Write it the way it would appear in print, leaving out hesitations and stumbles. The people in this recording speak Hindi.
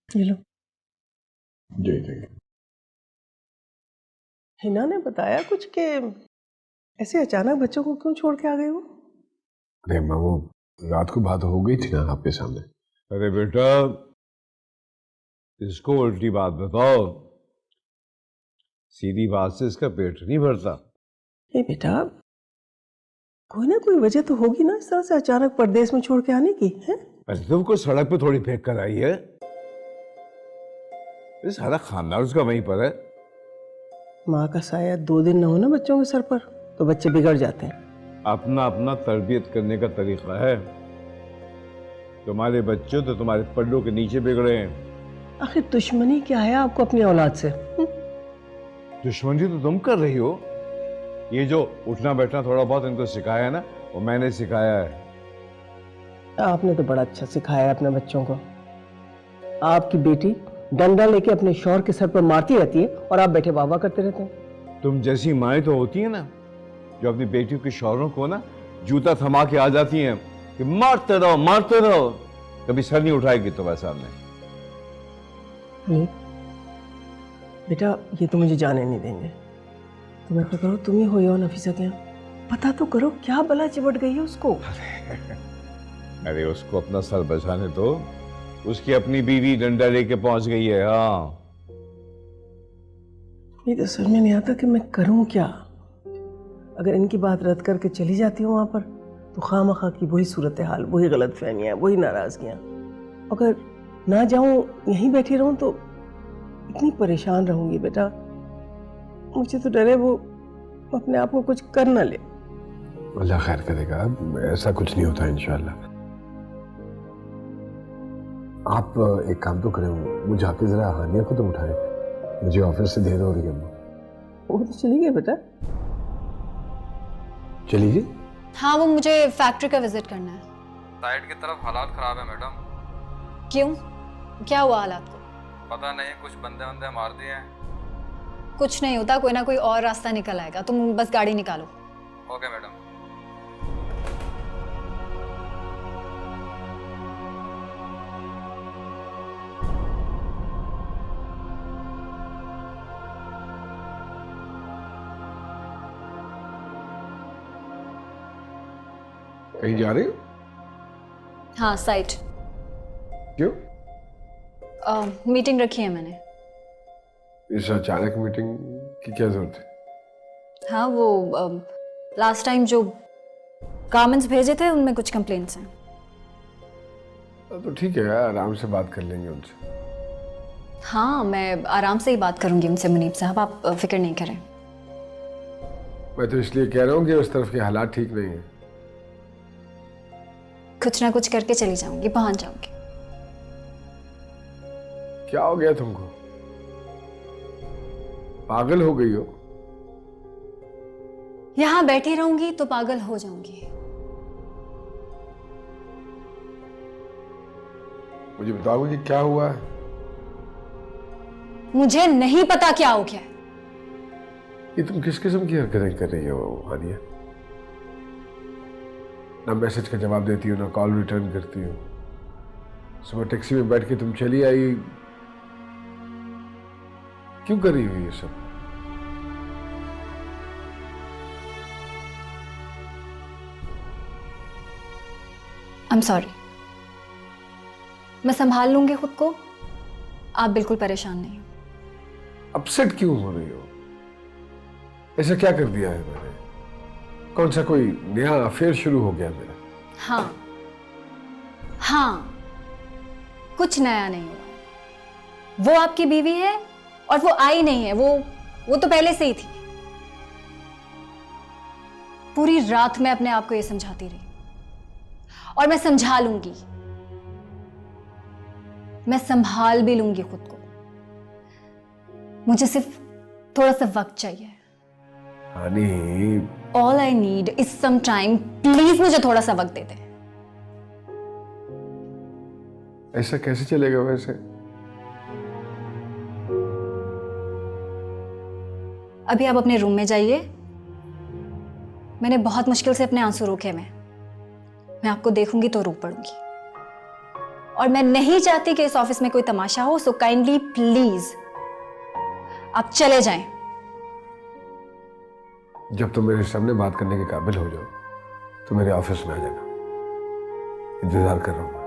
ये लो। जी देखिए, हिना ने बताया कुछ कि ऐसे अचानक बच्चों को क्यों छोड़ के आ गए हो? अरे माँ वो रात को बात हो गई थी ना आपके सामने। अरे बेटा, इसको उल्टी बात बताओ, सीधी बात से इसका पेट नहीं भरता। ये बेटा, कोई ना कोई वजह तो होगी ना इस तरह से अचानक परदेश में छोड़ के आने की, है? अरे तुमको सड़क पे थोड़ी फेंक कर आई है, ये सारा खानदान उसका वहीं पर है। माँ का साया 2 दिन न हो ना बच्चों के सर पर तो बच्चे बिगड़ जाते हैं। अपना अपना तरबियत करने का तरीका है। तुम्हारे बच्चे तो तुम्हारे पल्लों के नीचे बिगड़े हैं। आखिर दुश्मनी क्या है आपको अपनी औलाद से? दुश्मनी तो तुम कर रही हो। ये जो उठना बैठना थोड़ा बहुत इनको सिखाया है ना, वो मैंने सिखाया है। आपने तो बड़ा अच्छा सिखाया है अपने बच्चों को। आपकी बेटी डंडा लेके अपने शौहर के सर पर मारती रहती है और आप बैठे वाह करते रहते हैं। तुम जैसी माएँ तो होती है ना, जो अपनी बेटियों के शौहरों को ना जूता थमा के आ जाती हैं कि मारते रहो, कभी सर नहीं उठाएगी तुम्हारे सामने। नहीं बेटा, ये तो मुझे जाने नहीं देंगे। तुम ऐसा करो, तुम ही हो या नफीसा के यहाँ पता तो करो क्या बला चिपट गई है उसको। अरे उसको अपना सर बचाने दो, उसकी अपनी बीवी डंडा लेके पहुंच गई है। हाँ, ये तो समझ में नहीं आता कि मैं करूं क्या। अगर इनकी बात रद्द करके चली जाती हूँ वहां पर तो खामखा की वही सूरत हाल, वही गलत फहमियाँ, वही नाराजगियाँ। अगर ना जाऊं यहीं बैठी रहूं तो इतनी परेशान रहूंगी बेटा। मुझे तो डर है वो अपने आप को कुछ कर ना ले। अल्लाह खैर करेगा, ऐसा कुछ नहीं होता इंशाल्लाह। आप एक काम तो करें, मुझे आके जरा हानिया को तो उठाएं, मुझे ऑफिस से देर हो रही है। वो तो चली गई बेटा। चली गई? हाँ, वो मुझे फैक्ट्री का विजिट करना है। साइड की तरफ हालात खराब है मैडम। क्यों, क्या हुआ हालात को? पता नहीं, कुछ बंदे बंदे मार दिए हैं। कुछ नहीं होता, कोई ना कोई और रास्ता निकल आएगा, तुम बस गाड़ी निकालो। Okay madam. कहीं जा रही हो? हाँ, साइट। क्यों? मीटिंग रखी है मैंने। इस अचानक मीटिंग की क्या जरूरत है? हाँ, वो लास्ट टाइम जो गारमेंट्स भेजे थे उनमें कुछ कंप्लेंट्स हैं। तो ठीक है, आराम से बात कर लेंगे उनसे। हाँ, मैं आराम से ही बात करूंगी उनसे मुनीब साहब, आप फिक्र नहीं करें। मैं तो इसलिए कह रहा हूँ कि उस तरफ के हालात ठीक नहीं है। कुछ ना कुछ करके चली जाऊंगी, पहुंच जाऊंगी। क्या हो गया तुमको? पागल हो गई हो? यहां बैठी रहूंगी तो पागल हो जाऊंगी। मुझे बताओगे कि क्या हुआ है? मुझे नहीं पता क्या हो गया। ये तुम किस किस्म की हरकतें कर रही हो हानिया? ना मैसेज का जवाब देती हो, ना कॉल रिटर्न करती हो। सुबह टैक्सी में बैठ के तुम चली आई, क्यों कर रही हो ये सब? I'm sorry। मैं संभाल लूंगी खुद को, आप बिल्कुल परेशान नहीं। अपसेट क्यों हो रही हो? ऐसा क्या कर दिया है मैंने? कौन सा कोई नया अफेयर शुरू हो गया मेरा? हाँ, कुछ नया नहीं हुआ। वो आपकी बीवी है और वो आई नहीं है, वो तो पहले से ही थी। पूरी रात मैं अपने आप को ये समझाती रही और मैं समझा लूंगी, मैं संभाल भी लूंगी खुद को। मुझे सिर्फ थोड़ा सा वक्त चाहिए। Honey, all I need is some time. Please मुझे थोड़ा सा वक्त दे दे। ऐसा कैसे चलेगा वैसे? अभी आप अपने रूम में जाइए। मैंने बहुत मुश्किल से अपने आंसू रोके। मैं आपको देखूंगी तो रो पड़ूंगी। और मैं नहीं चाहती कि इस ऑफिस में कोई तमाशा हो, सो काइंडली प्लीज आप चले जाएं। जब तुम मेरे सामने बात करने के काबिल हो जाओ तो मेरे ऑफिस में आ जाना, इंतजार कर रहा हूँ।